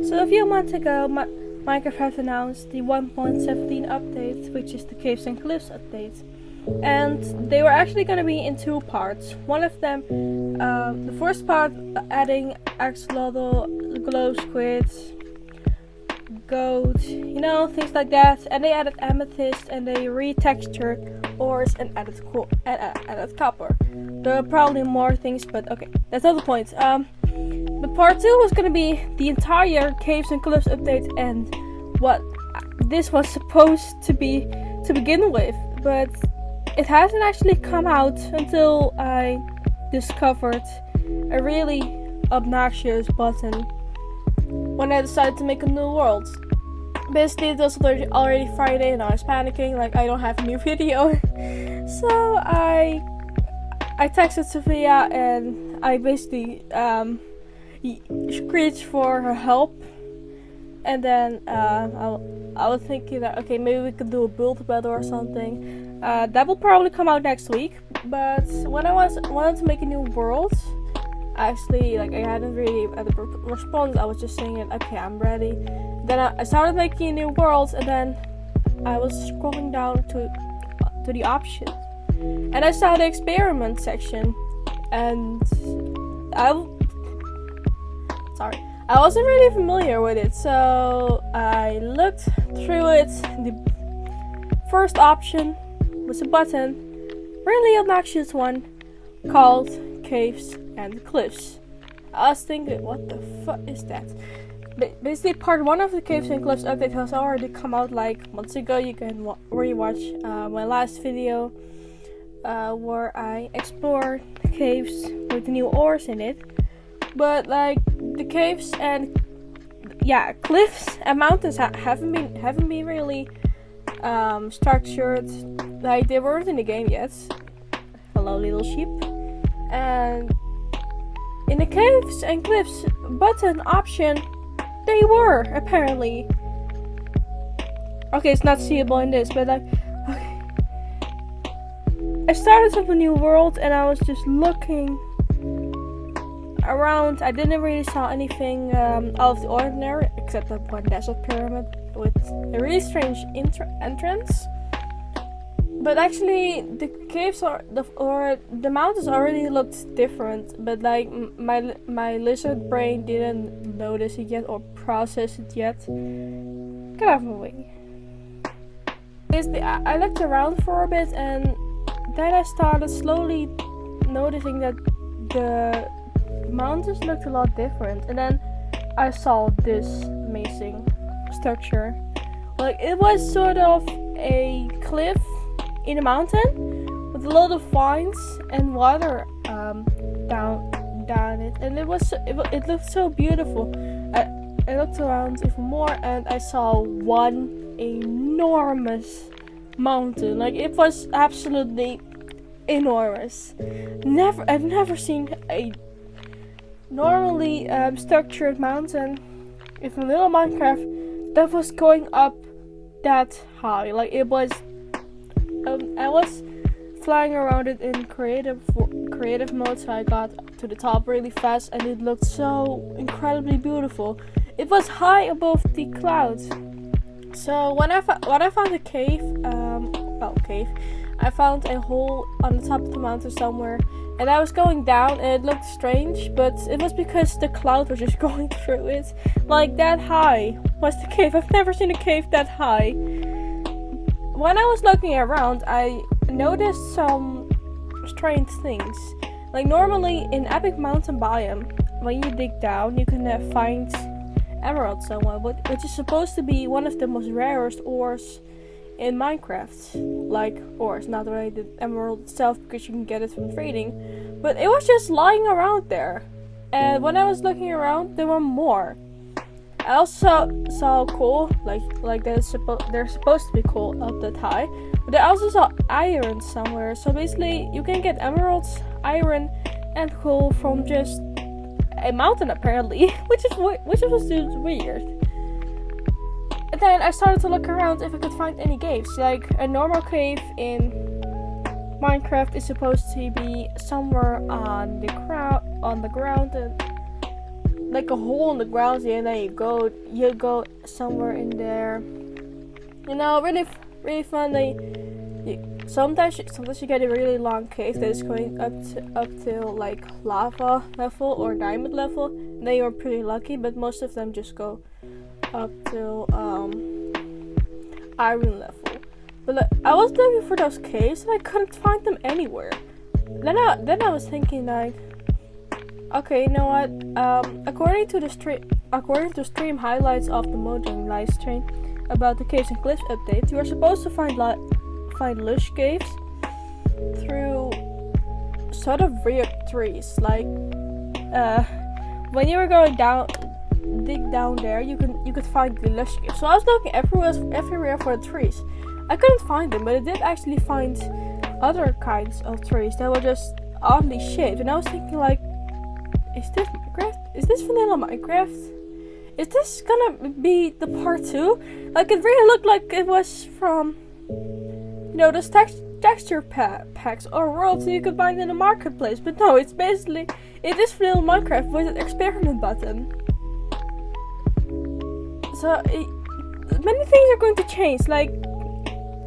So a few months ago, Minecraft has announced the 1.17 update, which is the Caves and Cliffs update. And they were actually going to be in two parts. One of them, the first part, adding axolotl, glow squids, goat, things like that. And they added amethyst, and they retextured ores and added copper. There are probably more things, but okay, that's not the point. But part 2 was going to be the entire Caves and Cliffs update and what this was supposed to be to begin with, but it hasn't actually come out until I discovered a really obnoxious button when I decided to make a new world. Basically, it was already Friday and I was panicking, like I don't have a new video. So I texted Sophia and I basically screeched for her help, and then I was thinking that okay, maybe we could do a build battle or something. That will probably come out next week. But when I wanted to make a new world, actually, like I hadn't really had a response. I was just saying it, okay, I'm ready. Then I started making a new world, and then I was scrolling down to the options, and I saw the experiment section, and I wasn't really familiar with it, so I looked through it. The first option was a button, really obnoxious one, called Caves and Cliffs. I was thinking, what the fuck is that? Basically, part 1 of the Caves and Cliffs update has already come out like months ago. You can rewatch my last video where I explored the caves with the new ores in it. But like the caves and cliffs and mountains haven't been really structured. Like they weren't in the game yet. Hello, little sheep. And in the caves and cliffs button option, they were apparently. Okay, it's not seeable in this, but like, okay. I started up a new world and I was just looking around. I didn't really saw anything out of the ordinary except that one desert pyramid with a really strange entrance. But actually, the caves or the mountains already looked different. But like my lizard brain didn't notice it yet or process it yet. Get out of my way. Basically, I looked around for a bit and then I started slowly noticing that the mountains looked a lot different, and then I saw this amazing structure. Like it was sort of a cliff in a mountain with a lot of vines and water down it, and it looked so beautiful. I looked around even more and I saw one enormous mountain. Like it was absolutely enormous. I've never seen a normally structured mountain in little Minecraft that was going up that high. Like it was I was flying around it in creative mode, so I got to the top really fast and it looked so incredibly beautiful. It was high above the clouds. So when I found a cave, I found a hole on the top of the mountain somewhere, and I was going down and it looked strange, but it was because the cloud was just going through it. Like that high was the cave. I've never seen a cave that high. When I was looking around, I noticed some strange things. Like normally in epic mountain biome, when you dig down, you can find emeralds somewhere, which is supposed to be one of the most rarest ores in Minecraft. Like ores, not really the emerald itself, because you can get it from trading, but it was just lying around there. And when I was looking around, there were more. I also saw coal, like they're supposed to be coal up that high, but I also saw iron somewhere. So basically, you can get emeralds, iron, and coal from just a mountain apparently, which was just weird. And then I started to look around if I could find any caves. Like a normal cave in Minecraft is supposed to be somewhere on the ground, and like a hole in the ground, and then you go somewhere in there. You know, really fun. Sometimes you get a really long cave that is going up to like lava level or diamond level. And then you're pretty lucky, but most of them just go up to iron level. But like, I was looking for those caves and I couldn't find them anywhere. Then I was thinking like, okay, you know what? According to stream highlights of the Mojang live stream about the Caves and Cliffs update, you are supposed to find Lush Caves through sort of weird trees. Like when you were going dig down there, you could find the Lush Cave. So I was looking everywhere for the trees. I couldn't find them, but I did actually find other kinds of trees that were just oddly shaped. And I was thinking like, is this Minecraft? Is this vanilla Minecraft? Is this gonna be the part 2? Like, it really looked like it was from, you know, those texture packs or worlds that you could find in the marketplace. But no, it is vanilla Minecraft with an experiment button. So many things are going to change. Like,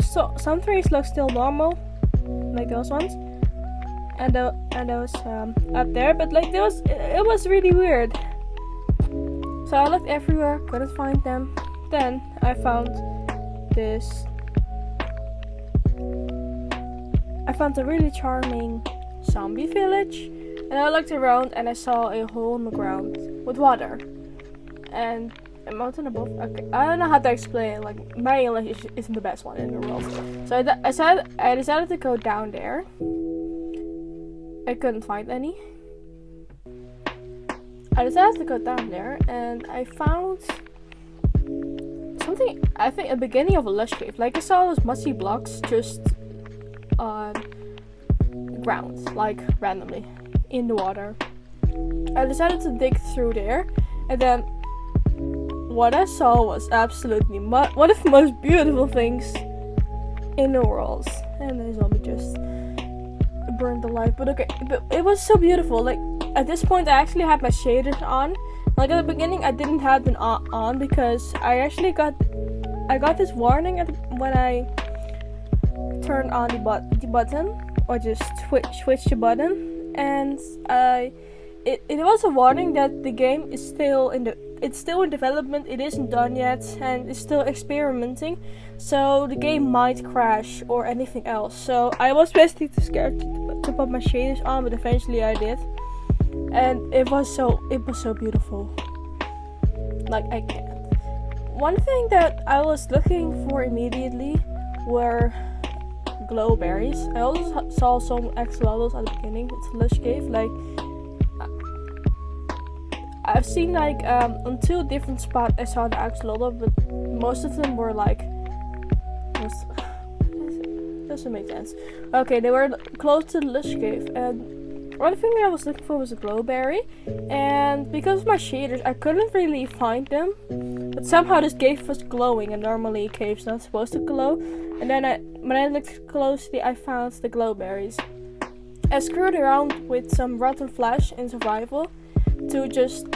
so some trees look still normal, like those ones, and those up there. But like it was really weird. So I looked everywhere, couldn't find them. Then I found this. I found a really charming zombie village, and I looked around and I saw a hole in the ground with water and a mountain above. Okay, I don't know how to explain it. Like, my English isn't the best one in the world. So I decided to go down there. I couldn't find any. I decided to go down there and I found something, I think a beginning of a lush cave. Like, I saw those musty blocks just on the ground, like randomly in the water. I decided to dig through there, and then what I saw was absolutely one of the most beautiful things in the world. And the zombie just burned alive. But okay, but it was so beautiful. Like, at this point, I actually had my shaders on. Like, at the beginning, I didn't have them on because I actually got this warning when I turned on the button, or just switch the button, and it was a warning that the game is still in development. It isn't done yet, and it's still experimenting. So the game might crash or anything else. So I was basically too scared to put my shaders on, but eventually I did, and it was so beautiful. Like, I can't. One thing that I was looking for immediately were glowberries. I also saw some axolotls at the beginning. It's a lush cave. Like, I've seen like on 2 different spots I saw the axolotl, but most of them were like, doesn't make sense. Okay, they were close to the lush cave, and one thing I was looking for was a glowberry, and because of my shaders I couldn't really find them, but somehow this cave was glowing, and normally caves not supposed to glow. And then when I looked closely, I found the glowberries. I screwed around with some rotten flesh in survival to just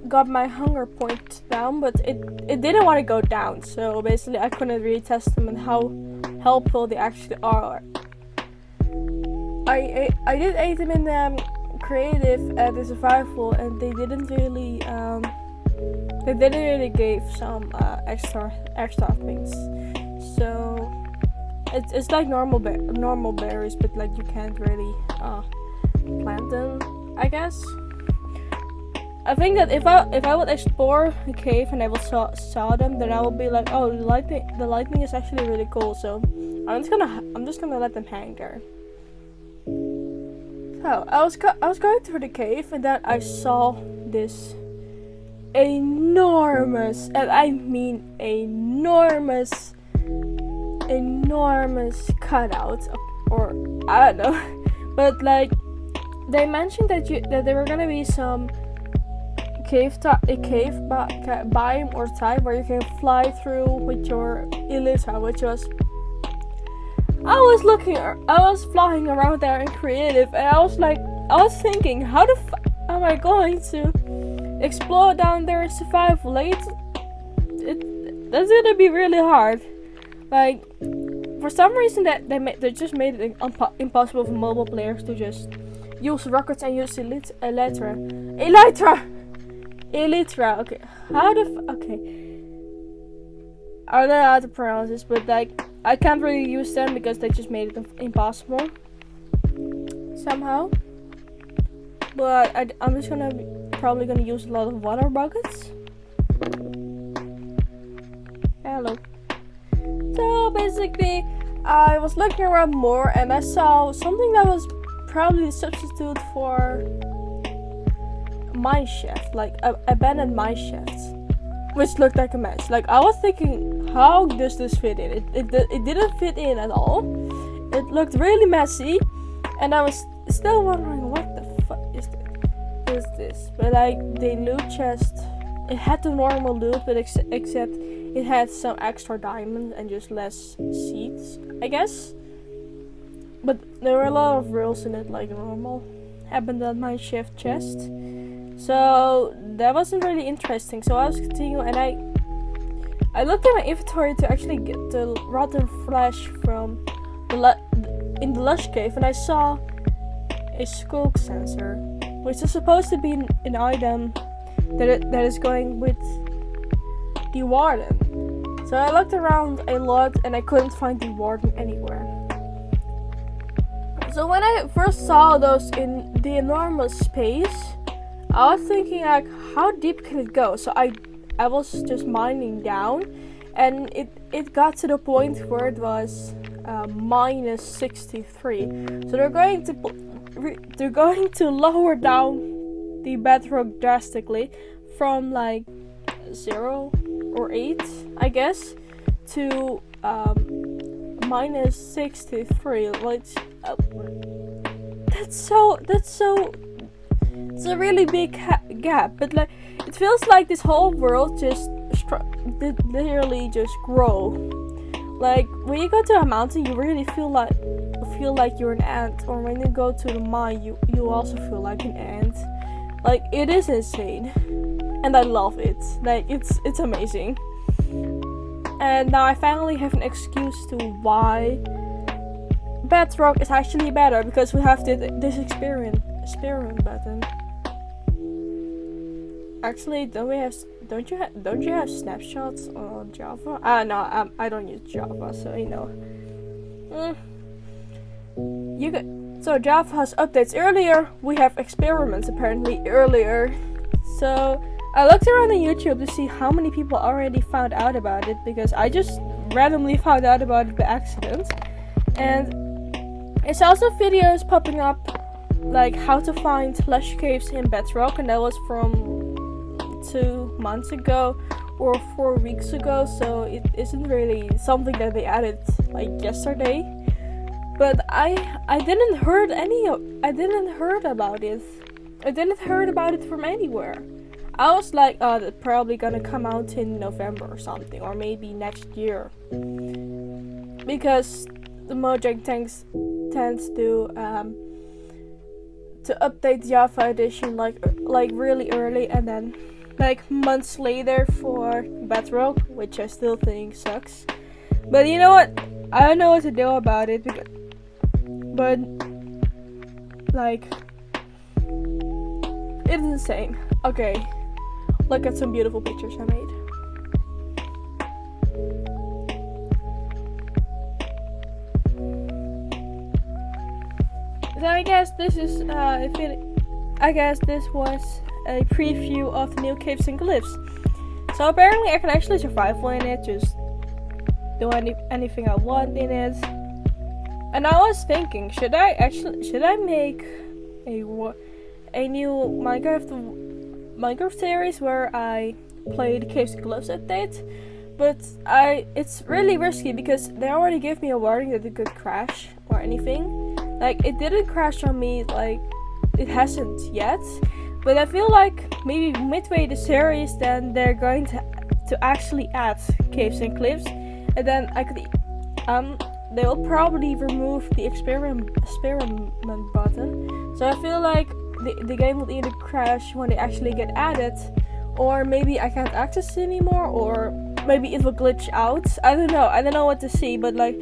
got my hunger point down, but it didn't want to go down, so basically I couldn't really test them and how helpful they actually are. I did eat them in creative at the survival, and they didn't really give some extra things. So it's like normal berries, but like you can't really plant them, I guess. I think that if I would explore the cave and I would saw them, then I would be like, oh, the lightning is actually really cool. So I'm just gonna let them hang there. So I was going through the cave, and then I saw this enormous, and I mean enormous cutout, or I don't know, but like they mentioned that there were gonna be some cave biome or type where you can fly through with your Elytra, which was, I was flying around there in creative, and I was thinking, how the am I going to explore down there and survive late, that's gonna be really hard. Like, for some reason they just made it impossible for mobile players to just use rockets and use elytra. Okay, okay. I don't know how to pronounce this, but like I can't really use them because they just made it impossible somehow. But I'm just probably gonna use a lot of water buckets. Hello. So basically, I was looking around more and I saw something that was probably a substitute for mine shaft, like abandoned mine shafts, which looked like a mess. Like I was thinking, how does this fit in? It didn't fit in at all. It looked really messy, and I was still wondering what the fuck is this? But like the loot chest, it had the normal loot, but except it had some extra diamonds and just less seeds, I guess. But there were a lot of rules in it, like normal abandoned mine shaft chest. So that wasn't really interesting. So I was continuing, and I looked at my inventory to actually get the rotten flesh from in the Lush Cave, and I saw a skulk sensor, which is supposed to be an item that is going with the warden. So I looked around a lot and I couldn't find the warden anywhere. So when I first saw those in the enormous space, I was thinking like, how deep can it go? So I was just mining down, and it got to the point where it was minus 63. So they're going to lower down the bedrock drastically from like 0 or 8, I guess, to minus 63. Which it's a really big gap, but like it feels like this whole world just literally just grow. Like when you go to a mountain, you really feel like you're an ant, or when you go to the mine, you also feel like an ant. Like it is insane, and I love it. Like it's amazing. And now I finally have an excuse to why bedrock is actually better, because we have this experiment button. Actually, don't you have snapshots on Java? No, I don't use Java, so you know. So Java has updates earlier. We have experiments apparently earlier. So I looked around on YouTube to see how many people already found out about it, because I just randomly found out about it by accident. And it's also videos popping up like how to find lush caves in bedrock, and that was from 2 months ago or 4 weeks ago, so it isn't really something that they added like yesterday. But I didn't heard about it. I didn't heard about it from anywhere. I was like, oh, they're probably gonna come out in November or something, or maybe next year, because the Mojang tends to update Java edition like really early, and then like months later for bedrock, which I still think sucks. But you know what? I don't know what to do about it, but like it's insane. Okay, look at some beautiful pictures I made. So I guess this is I guess this was a preview of the new caves and glyphs. So apparently I can actually survive in it, just do anything I want in it. And I was thinking, should I make a new Minecraft series where I play the caves and glyphs update? But it's really risky, because they already gave me a warning that it could crash or anything. Like it didn't crash on me, like it hasn't yet. But I feel like maybe midway the series, then they're going to actually add caves and cliffs, and then I could they will probably remove the experiment button. So I feel like the game will either crash when they actually get added, or maybe I can't access it anymore, or maybe it will glitch out. I don't know what to see, but like,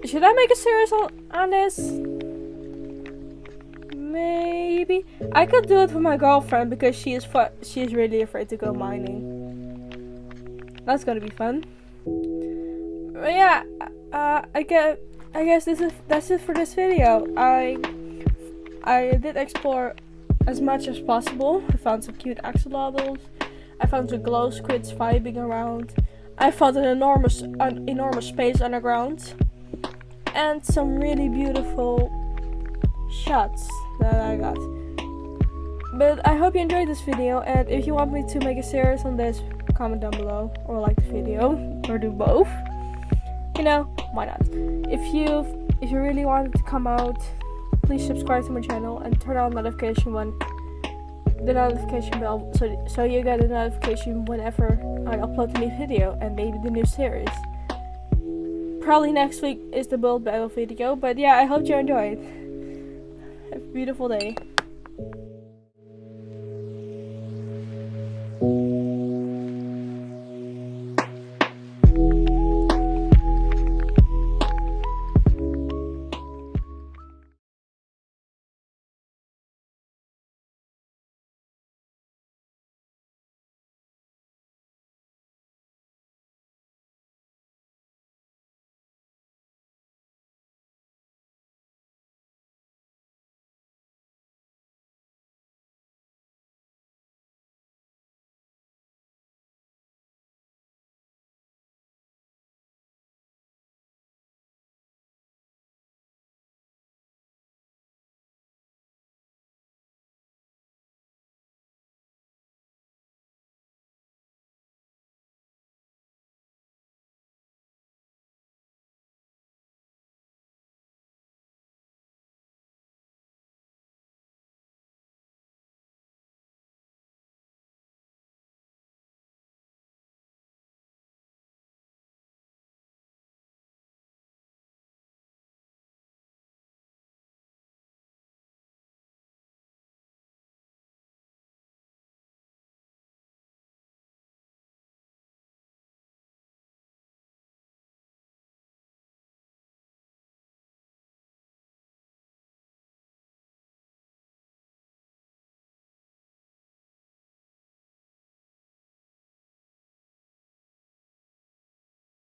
should I make a series on this? Maybe I could do it with my girlfriend because she is really afraid to go mining. That's gonna be fun. But yeah, I guess that's it for this video. I did explore as much as possible. I found some cute axolotls. I found some glow squids vibing around. I found an enormous space underground, and some really beautiful shots that I got. But I hope you enjoyed this video, and if you want me to make a series on this, comment down below, or like the video, or do both. You know, why not? If you really want it to come out, please subscribe to my channel and turn on the notification bell so you get a notification whenever I upload a new video and maybe the new series. Probably next week is the build battle video, but yeah, I hope you enjoyed. Have a beautiful day.